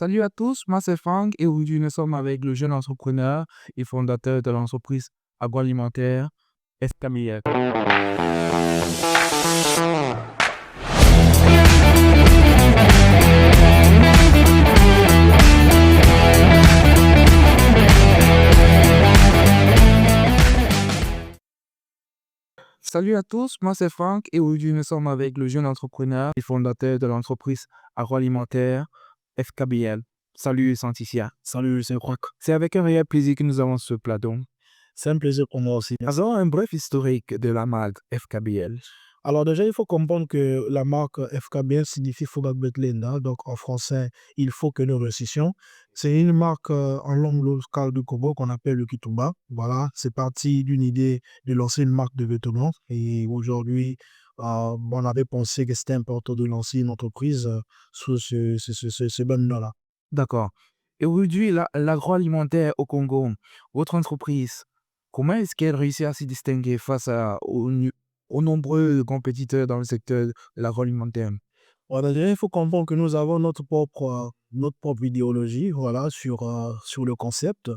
Salut à tous, moi c'est Franck et aujourd'hui nous sommes avec le jeune entrepreneur et fondateur de l'entreprise agroalimentaire Escamiel. Salut à tous, moi c'est Franck et aujourd'hui nous sommes avec le jeune entrepreneur et fondateur de l'entreprise agroalimentaire FKBL. Salut Santicia. Salut, c'est Franck. C'est avec un réel plaisir que nous avons ce plateau. C'est un plaisir pour moi aussi. Faisons un bref historique de la marque FKBL. Alors déjà, il faut comprendre que la marque FKBN signifie Fougak Betlenda. Donc en français, il faut que nous réussissions. C'est une marque en langue locale du Congo qu'on appelle le Kituba. Voilà, c'est parti d'une idée de lancer une marque de vêtements. Et aujourd'hui, on avait pensé que c'était important de lancer une entreprise sous ce bon nom-là. D'accord. Et aujourd'hui, l'agroalimentaire au Congo, votre entreprise, comment est-ce qu'elle réussit à se distinguer face aux nombreux compétiteurs dans le secteur de l'agroalimentaire? Voilà, déjà, il faut comprendre que nous avons notre propre idéologie, voilà, sur le concept.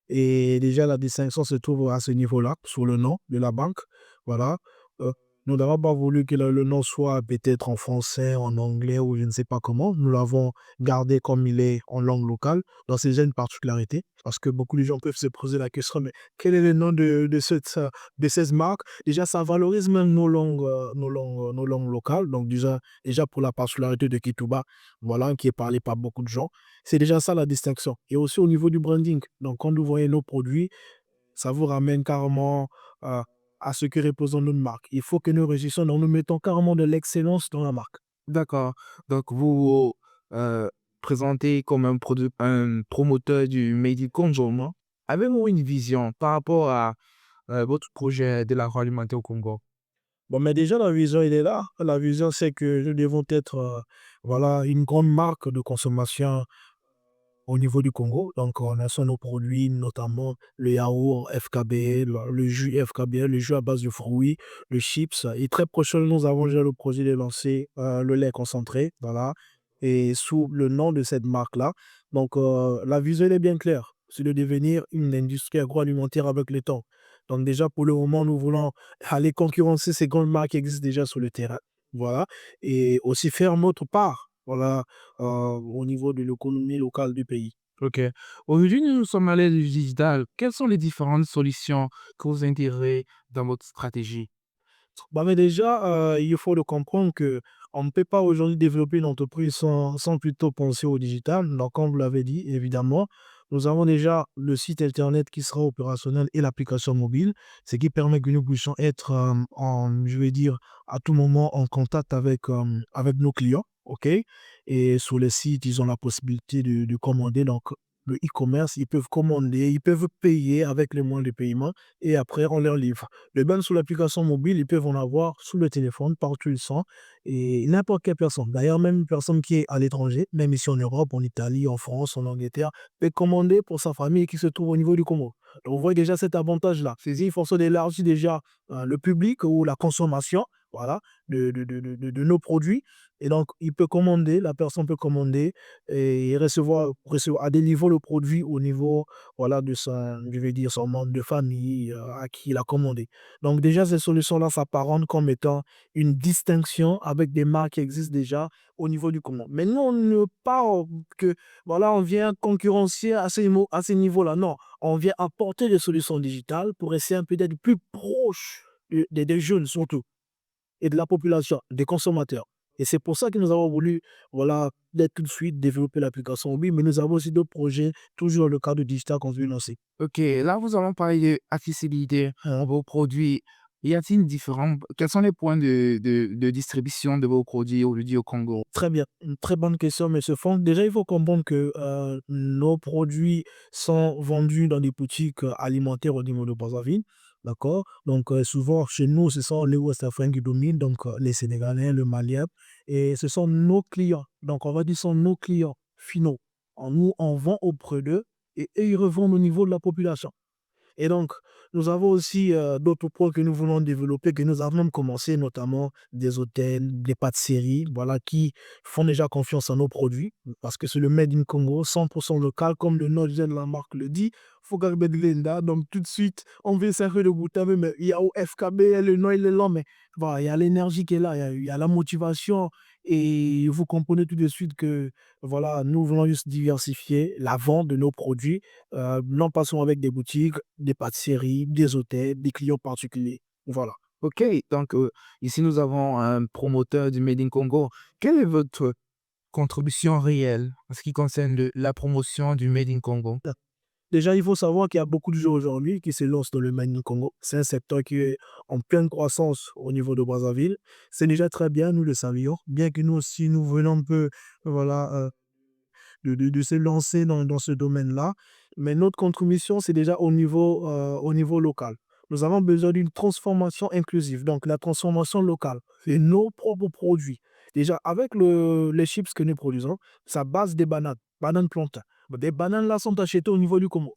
Et déjà, la distinction se trouve à ce niveau-là, sur le nom de la banque. Voilà. Euh, nous n'avons pas voulu que le nom soit peut-être en français, en anglais ou je ne sais pas comment. Nous l'avons gardé comme il est en langue locale. Donc, c'est déjà une particularité. Parce que beaucoup de gens peuvent se poser la question, mais quel est le nom de cette marque? Déjà, ça valorise même nos langues locales. Donc, déjà pour la particularité de Kituba, voilà, qui est parlé par beaucoup de gens. C'est déjà ça la distinction. Et aussi au niveau du branding. Donc, quand vous voyez nos produits, ça vous ramène carrément euh, à ce que représente notre marque. Il faut que nous réussissions, donc nous mettons carrément de l'excellence dans la marque. D'accord. Donc, vous euh, présentez comme un promoteur du Made in Congo, non? Avez-vous une vision par rapport à votre projet de l'agroalimentaire au Congo? Bon, mais déjà, la vision, elle est là. La vision, c'est que nous devons être voilà, une grande marque de consommation au niveau du Congo. Donc, on a sur nos produits, notamment le yaourt FKBL, le jus FKBL, le jus à base de fruits, le chips. Et très prochainement, nous avons déjà le projet de lancer le lait concentré, voilà, et sous le nom de cette marque-là. Donc, la vision elle est bien claire. C'est de devenir une industrie agroalimentaire avec le temps. Donc, déjà, pour le moment, nous voulons aller concurrencer ces grandes marques qui existent déjà sur le terrain. Voilà. Et aussi faire notre part. Voilà, au niveau de l'économie locale du pays. Ok. Aujourd'hui, nous sommes à l'ère du digital. Quelles sont les différentes solutions que vous intégrez dans votre stratégie? Bah, mais déjà, il faut le comprendre que on ne peut pas aujourd'hui développer une entreprise sans plutôt penser au digital. Donc, comme vous l'avez dit, évidemment, nous avons déjà le site internet qui sera opérationnel et l'application mobile, ce qui permet que nous puissions être, je vais dire, à tout moment en contact avec nos clients. OK? Et sur le site, ils ont la possibilité de commander. Donc, le e-commerce, ils peuvent commander, ils peuvent payer avec les moyens de paiement et après, on leur livre. Le ban sur l'application mobile, ils peuvent en avoir sous le téléphone, partout ils sont, et n'importe quelle personne. D'ailleurs, même une personne qui est à l'étranger, même ici en Europe, en Italie, en France, en Angleterre, peut commander pour sa famille qui se trouve au niveau du Congo. Donc, vous voyez déjà cet avantage-là. C'est une façon d'élargir déjà le public ou la consommation, voilà, de nos produits. Et donc, la personne peut commander et recevoir à délivrer le produit au niveau, voilà, je vais dire, son membre de famille à qui il a commandé. Donc déjà, ces solutions-là s'apparentent comme étant une distinction avec des marques qui existent déjà au niveau du commun. Mais nous, on ne parle que, voilà, on vient concurrencer à ces niveaux-là. Non, on vient apporter des solutions digitales pour essayer un peu d'être plus proche des jeunes surtout et de la population, des consommateurs. Et c'est pour ça que nous avons voulu, voilà, dès tout de suite développer l'application mobile, mais nous avons aussi d'autres projets, toujours dans le cadre digital qu'on veut lancer. Ok, là, vous allons parler d'accessibilité à vos produits. Y a-t-il quels sont les points de distribution de vos produits aujourd'hui au Congo? Très bien, une très bonne question, monsieur Franck. Déjà, il faut comprendre que nos produits sont vendus dans des boutiques alimentaires au niveau de Brazzaville. D'accord? Donc, souvent, chez nous, ce sont les West Africains qui dominent, donc les Sénégalais, le Malien, et ce sont nos clients. Donc, on va dire, ce sont nos clients finaux. Nous, on vend auprès d'eux et eux, ils revendent au niveau de la population. Et donc, Nous avons aussi d'autres points que nous voulons développer, que nous avons même commencé, notamment des hôtels, des pâtisseries, voilà, qui font déjà confiance à nos produits, parce que c'est le Made in Congo, 100% local, comme le nom de la marque le dit. Fogarbe de Linda, donc tout de suite, on veut essayer de goûter, mais il y a au FKB, le nom il est lent, mais voilà, il y a l'énergie qui est là, il y a la motivation, et vous comprenez tout de suite que voilà, nous voulons juste diversifier la vente de nos produits. Non pas seulement avec des boutiques, des pâtisseries, des hôtels, des clients particuliers. Voilà. OK, donc ici nous avons un promoteur du Made in Congo. Quelle est votre contribution réelle en ce qui concerne la promotion du Made in Congo? Déjà, il faut savoir qu'il y a beaucoup de gens aujourd'hui qui se lancent dans le mining Congo. C'est un secteur qui est en pleine croissance au niveau de Brazzaville. C'est déjà très bien, nous le savions, bien que nous aussi, nous venons un peu, voilà, de se lancer dans ce domaine-là. Mais notre contribution, c'est déjà au niveau local. Nous avons besoin d'une transformation inclusive, donc la transformation locale, c'est nos propres produits. Déjà, avec les chips que nous produisons, ça base des bananes, bananes plantains. Des bananes là sont achetées au niveau du Congo.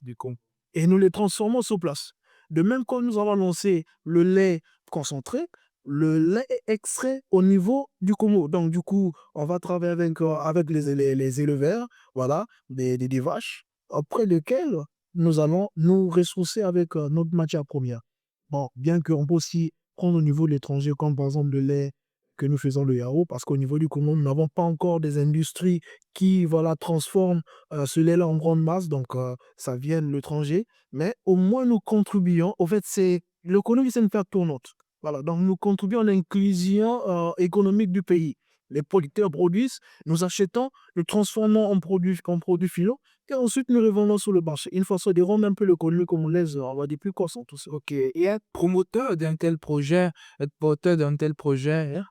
Et nous les transformons sur place. De même, quand nous avons lancé le lait concentré, le lait est extrait au niveau du Congo. Donc, du coup, on va travailler avec les éleveurs, voilà, des vaches, après lesquelles nous allons nous ressourcer avec notre matière première. Bon, bien qu'on peut aussi prendre au niveau de l'étranger, comme par exemple le lait que nous faisons le yaourt, parce qu'au niveau du Congo, nous n'avons pas encore des industries qui, voilà, transforment ce lait-là en grande masse, donc ça vient de l'étranger, mais au moins nous contribuons. Au fait, c'est l'économie, c'est une plaque tournante. Voilà, donc nous contribuons à l'inclusion économique du pays. Les producteurs produisent, nous achetons, nous transformons en produits finaux, et ensuite nous revendons sur le marché. Une façon de rendre un peu l'économie congolaise, on va dire, plus croissante aussi. OK, et être porteur d'un tel projet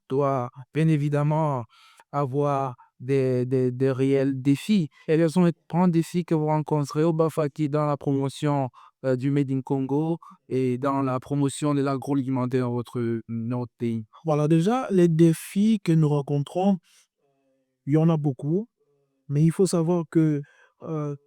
doit bien évidemment avoir des réels défis. Et quels sont les grands défis que vous rencontrez au Bafaki dans la promotion du Made in Congo et dans la promotion de l'agroalimentaire dans notre pays? Voilà, déjà, les défis que nous rencontrons, il y en a beaucoup. Mais il faut savoir que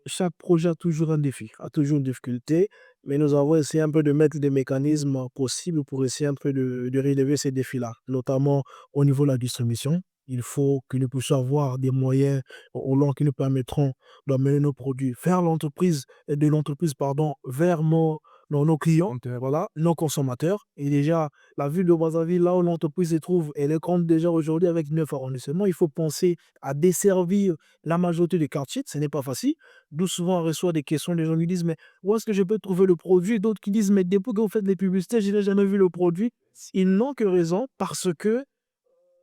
chaque projet a toujours un défi, a toujours une difficulté. Mais nous avons essayé un peu de mettre des mécanismes possibles pour essayer un peu de relever ces défis-là, notamment au niveau de la distribution. Il faut que nous puissions avoir des moyens au long qui nous permettront d'amener nos produits vers l'entreprise, pardon, vers nos clients, voilà, nos consommateurs. Et déjà, la ville de Brazzaville, là où l'entreprise se trouve, elle est grande déjà aujourd'hui avec 9 arrondissements. Il faut penser à desservir la majorité des quartiers, ce n'est pas facile. D'où souvent on reçoit des questions, les gens qui disent: «Mais où est-ce que je peux trouver le produit?» D'autres qui disent: «Mais depuis que vous faites les publicités, je n'ai jamais vu le produit». Ils n'ont que raison parce que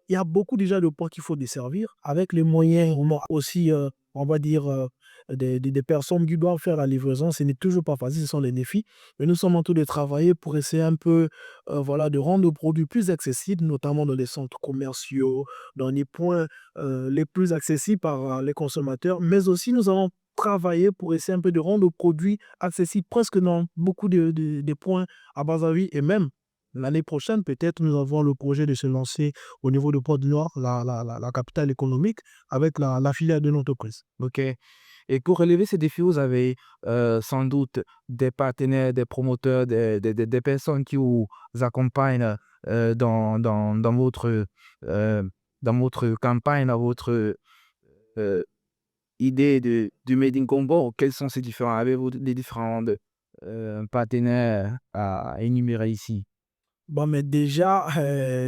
il y a beaucoup déjà de points qu'il faut desservir avec les moyens vraiment aussi, on va dire, des personnes qui doivent faire la livraison. Ce n'est toujours pas facile, ce sont les défis. Mais nous sommes en train de travailler pour essayer un peu, voilà, de rendre le produit plus accessible, notamment dans les centres commerciaux, dans les points, les plus accessibles par les consommateurs. Mais aussi nous allons travailler pour essayer un peu de rendre le produit accessible presque dans beaucoup de points à Brazzaville, et même l'année prochaine, peut-être, nous avons le projet de se lancer au niveau de Port-du-Nord, la capitale économique, avec la filiale de l'entreprise. OK. Et pour relever ces défis, vous avez sans doute des partenaires, des promoteurs, des personnes qui vous accompagnent dans euh, dans votre campagne, dans votre euh, idée du Made in Congo. Quels sont ces différents, avez-vous des différents partenaires à énumérer ici? Bon, mais déjà,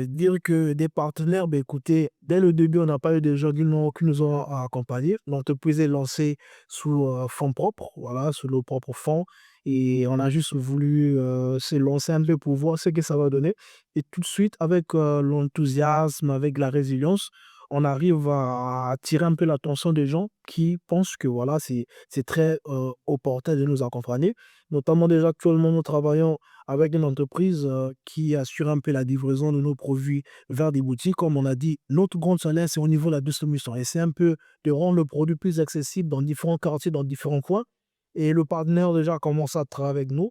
dire que des partenaires, ben écoutez, dès le début, on n'a pas eu de gens qui nous ont accompagnés. L'entreprise est lancée sous fonds propres, voilà, sous nos propres fonds. Et on a juste voulu se lancer un peu pour voir ce que ça va donner. Et tout de suite, avec l'enthousiasme, avec la résilience, on arrive à attirer un peu l'attention des gens qui pensent que voilà, c'est très opportun de nous accompagner. Notamment déjà actuellement, nous travaillons avec une entreprise qui assure un peu la livraison de nos produits vers des boutiques. Comme on a dit, notre grand challenge, c'est au niveau de la distribution. Et c'est un peu de rendre le produit plus accessible dans différents quartiers, dans différents coins. Et le partenaire déjà commence à travailler avec nous.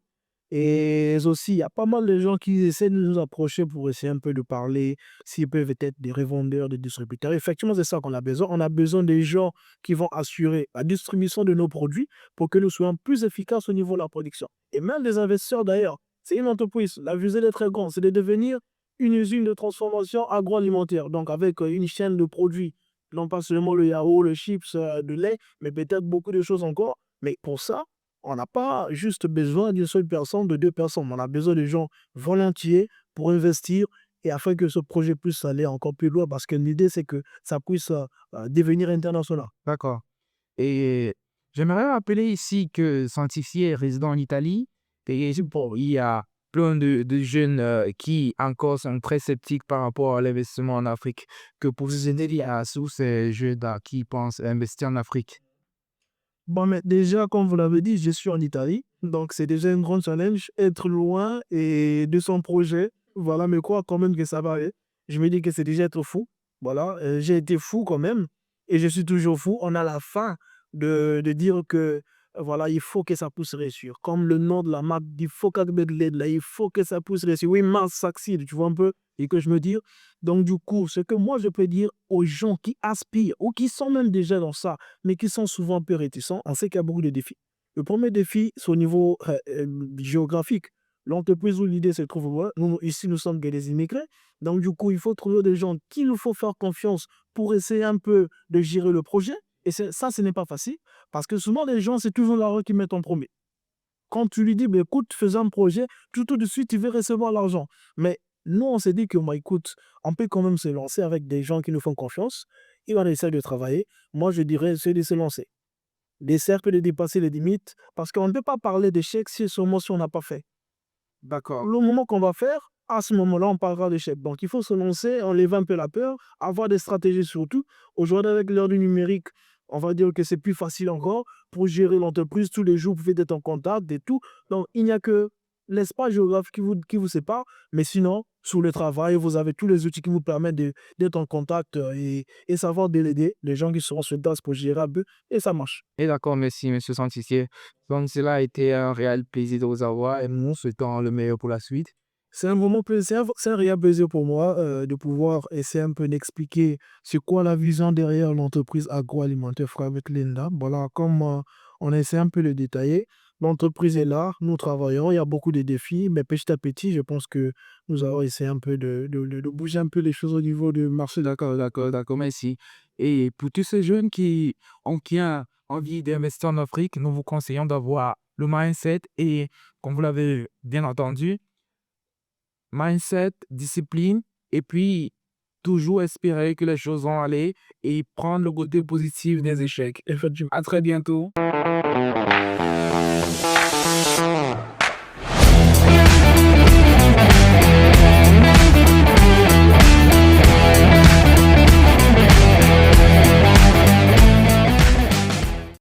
Et aussi, il y a pas mal de gens qui essaient de nous approcher pour essayer un peu de parler, s'ils peuvent être des revendeurs, des distributeurs. Effectivement, c'est ça qu'on a besoin. On a besoin des gens qui vont assurer la distribution de nos produits pour que nous soyons plus efficaces au niveau de la production. Et même des investisseurs d'ailleurs C'est une entreprise. La visée est très grande. C'est de devenir une usine de transformation agroalimentaire. Donc, avec une chaîne de produits. Non pas seulement le yaourt, le chips, de lait, mais peut-être beaucoup de choses encore. Mais pour ça, on n'a pas juste besoin d'une seule personne, de deux personnes. On a besoin de gens volontiers pour investir et afin que ce projet puisse aller encore plus loin. Parce que l'idée, c'est que ça puisse devenir international. D'accord. Et j'aimerais rappeler ici que Saint-Tissier est résident en Italie et bon, il y a plein de jeunes qui encore sont très sceptiques par rapport à l'investissement en Afrique. Que pour vous aider à tous ces jeunes-là qui pensent investir en Afrique? Bon, mais déjà, comme vous l'avez dit, je suis en Italie. Donc, c'est déjà un grand challenge. Être loin et de son projet, voilà, mais quoi, quand même que ça va aller. Je me dis que c'est déjà être fou. Voilà, j'ai été fou quand même. Et je suis toujours fou. On a la fin de dire que, voilà, il faut que ça puisse réussir. Comme le nom de la marque dit, faut là, il faut que ça puisse réussir. Oui, Mars succeed, tu vois un peu, et que je me dis. Donc, du coup, ce que moi, je peux dire aux gens qui aspirent ou qui sont même déjà dans ça, mais qui sont souvent un peu réticents, on sait qu'il y a beaucoup de défis. Le premier défi, c'est au niveau géographique. L'entreprise où l'idée se trouve loin, nous, ici, nous sommes que des immigrés. Donc, du coup, il faut trouver des gens qui nous faut faire confiance pour essayer un peu de gérer le projet. Et ça, ce n'est pas facile parce que souvent, les gens, c'est toujours l'argent qui met en premier. Quand tu lui dis, bah, écoute, fais un projet, tout de suite, tu veux recevoir l'argent. Mais nous, on s'est dit que, moi, écoute, on peut quand même se lancer avec des gens qui nous font confiance. Et on essaie de travailler. Moi, je dirais, c'est de se lancer. D'essayer de dépasser les limites. Parce qu'on ne peut pas parler d'échec si seulement si on n'a pas fait. D'accord. Le moment qu'on va faire, à ce moment-là, on parlera d'échec. Donc, il faut se lancer, enlever un peu la peur, avoir des stratégies surtout. Aujourd'hui, avec l'heure du numérique, on va dire que c'est plus facile encore pour gérer l'entreprise. Tous les jours, vous pouvez être en contact et tout. Donc, il n'y a que l'espace géographique qui vous sépare. Mais sinon, sur le travail, vous avez tous les outils qui vous permettent d'être en contact et savoir déléguer les gens qui seront sur place pour gérer un peu. Et ça marche. Et d'accord, merci, monsieur Saint-Tissier. Donc, cela a été un réel plaisir de vous avoir et nous souhaitons le meilleur pour la suite. C'est un moment plaisir, c'est un réel plaisir pour moi de pouvoir essayer un peu d'expliquer c'est quoi la vision derrière l'entreprise agroalimentaire Fravet Linda. Voilà, comme on essaie un peu de détailler, l'entreprise est là, nous travaillons, il y a beaucoup de défis, mais petit à petit, je pense que nous allons essayer un peu de bouger un peu les choses au niveau du marché. D'accord, d'accord, d'accord, merci. Et pour tous ces jeunes qui ont envie d'investir en Afrique, nous vous conseillons d'avoir le mindset et, comme vous l'avez bien entendu, mindset, discipline, et puis toujours espérer que les choses vont aller et prendre le côté positif des échecs. Effectivement. À très bientôt.